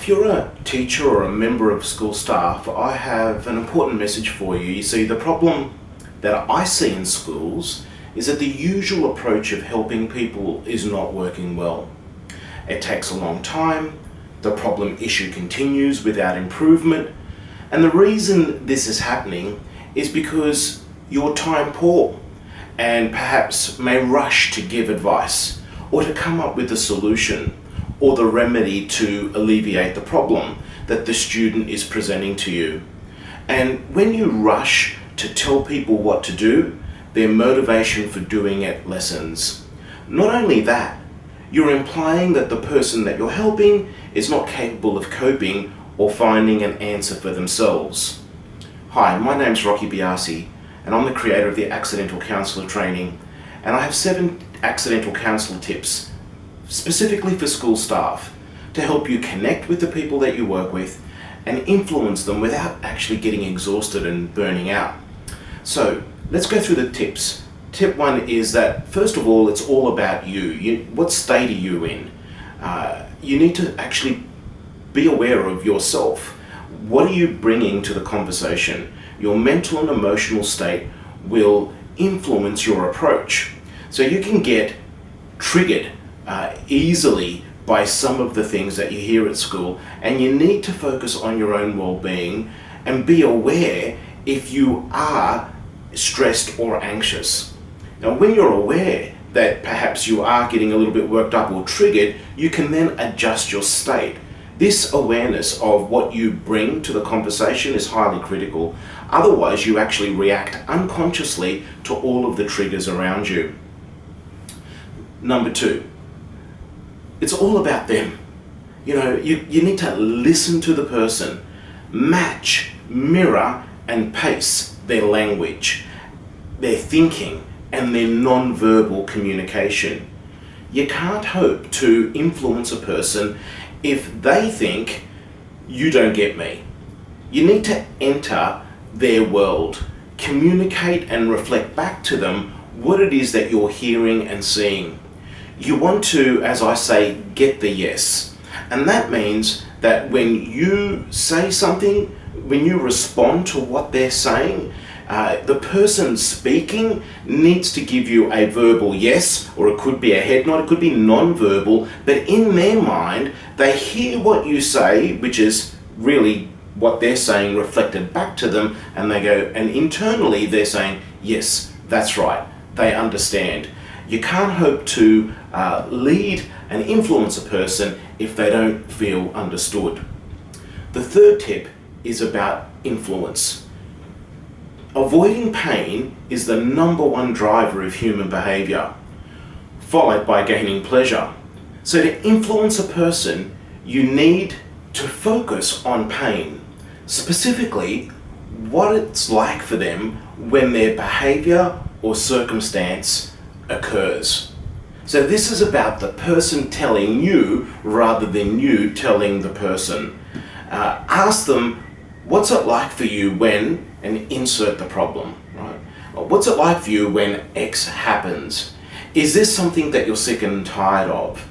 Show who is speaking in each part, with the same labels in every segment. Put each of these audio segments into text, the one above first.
Speaker 1: if you're a teacher or a member of school staff, I have an important message for you. You see, the problem that I see in schools is that the usual approach of helping people is not working well. It takes a long time, the problem issue continues without improvement, and the reason this is happening is because you're time poor and perhaps may rush to give advice or to come up with a solution or the remedy to alleviate the problem that the student is presenting to you. And when you rush to tell people what to do, their motivation for doing it lessens. Not only that, you're implying that the person that you're helping is not capable of coping or finding an answer for themselves. Hi, my name's Rocky Biasi, and I'm the creator of the Accidental Counsellor training, and I have 7 accidental counsellor tips specifically for school staff to help you connect with the people that you work with and influence them without actually getting exhausted and burning out. So let's go through the tips. Tip 1 is that, first of all, it's all about you. What state are you in? You need to actually be aware of yourself. What are you bringing to the conversation? Your mental and emotional state will influence your approach. So you can get triggered easily by some of the things that you hear at school, and you need to focus on your own well-being and be aware if you are stressed or anxious. Now, when you're aware that perhaps you are getting a little bit worked up or triggered, you can then adjust your state. This awareness of what you bring to the conversation is highly critical. Otherwise, you actually react unconsciously to all of the triggers around you. Number 2, it's all about them. You need to listen to the person, match, mirror, and pace their language, their thinking, and their non-verbal communication. You can't hope to influence a person if they think you don't get me. You need to enter their world, communicate and reflect back to them what it is that you're hearing and seeing. You want to, as I say, get the yes. And that means that when you say something, when you respond to what they're saying, the person speaking needs to give you a verbal yes, or it could be a head nod, it could be non-verbal, but in their mind, they hear what you say, which is really what they're saying reflected back to them, and they go, and internally they're saying, yes, that's right, they understand. You can't hope to lead and influence a person if they don't feel understood. The third tip is about influence. Avoiding pain is the number 1 driver of human behavior, followed by gaining pleasure. So to influence a person, you need to focus on pain, specifically what it's like for them when their behavior or circumstance occurs. So this is about the person telling you rather than you telling the person. Ask them, what's it like for you when, and insert the problem, right? What's it like for you when X happens? Is this something that you're sick and tired of?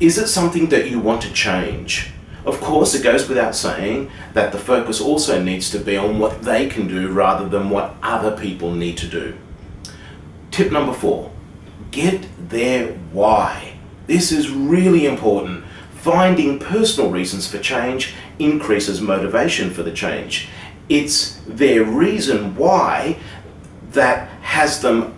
Speaker 1: Is it something that you want to change? Of course, it goes without saying that the focus also needs to be on what they can do rather than what other people need to do. Tip number 4, get their why. This is really important. Finding personal reasons for change increases motivation for the change. It's their reason why that has them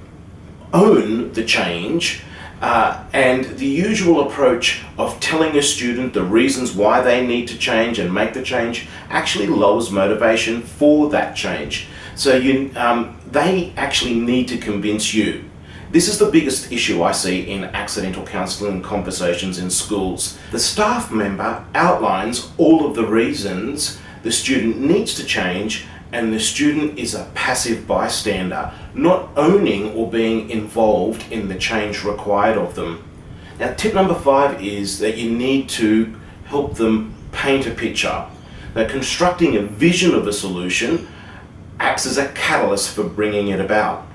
Speaker 1: own the change, and the usual approach of telling a student the reasons why they need to change and make the change actually lowers motivation for that change. So they actually need to convince you. This is the biggest issue I see in accidental counselling conversations in schools. The staff member outlines all of the reasons the student needs to change, and the student is a passive bystander, not owning or being involved in the change required of them. Now, tip number 5 is that you need to help them paint a picture. Now, constructing a vision of a solution acts as a catalyst for bringing it about.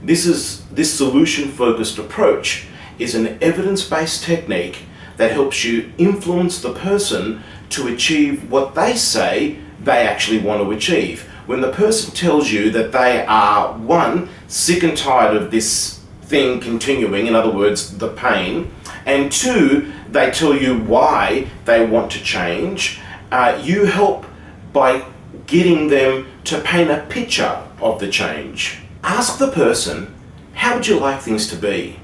Speaker 1: This solution-focused approach is an evidence-based technique that helps you influence the person to achieve what they say they actually want to achieve. When the person tells you that they are, one, sick and tired of this thing continuing, in other words, the pain, and two, they tell you why they want to change, you help by getting them to paint a picture of the change. Ask the person, how would you like things to be?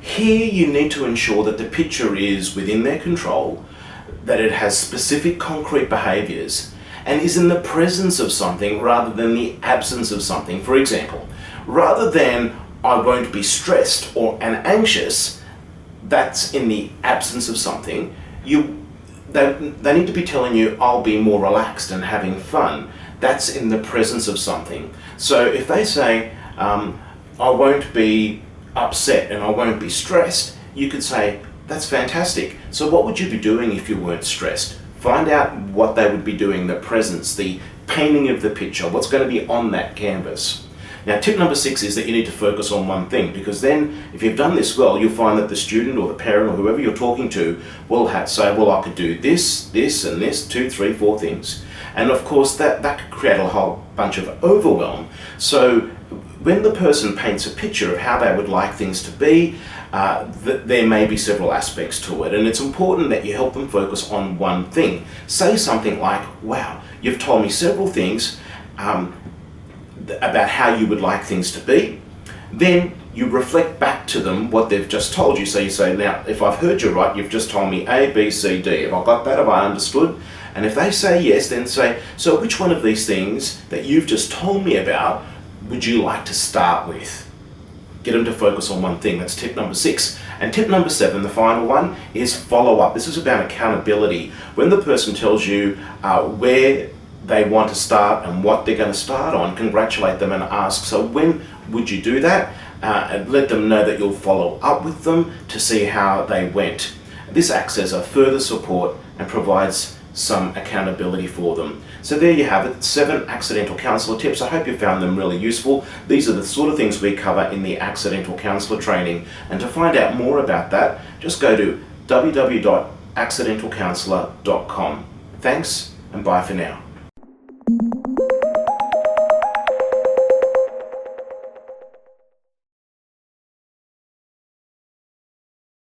Speaker 1: Here you need to ensure that the picture is within their control, that it has specific concrete behaviours, and is in the presence of something rather than the absence of something. For example, rather than I won't be stressed or anxious, that's in the absence of something. They need to be telling you I'll be more relaxed and having fun. That's in the presence of something. So if they say I won't be upset and I won't be stressed, you could say that's fantastic. So what would you be doing if you weren't stressed? Find out what they would be doing, the presence, the painting of the picture, what's going to be on that canvas. Now, tip number 6 is that you need to focus on one thing, because then if you've done this well, you'll find that the student or the parent or whoever you're talking to will say, well, I could do this, this, and this, 2, 3, 4 things. And of course, that could create a whole bunch of overwhelm. So when the person paints a picture of how they would like things to be, there may be several aspects to it, and it's important that you help them focus on one thing. Say something like, wow, you've told me several things about how you would like things to be. Then you reflect back to them what they've just told you. So you say, now, if I've heard you right, you've just told me A, B, C, D. Have I got that? Have I understood? And if they say yes, then say, so which one of these things that you've just told me about would you like to start with? Get them to focus on one thing. That's tip number 6. And tip number 7, the final one, is follow up. This is about accountability. When the person tells you where they want to start and what they're going to start on, congratulate them and ask, so when would you do that? And let them know that you'll follow up with them to see how they went. This acts as a further support and provides some accountability for them. So there you have it, 7 accidental counsellor tips. I hope you found them really useful. These are the sort of things we cover in the accidental counsellor training. And to find out more about that, just go to www.accidentalcounsellor.com. Thanks and bye for now.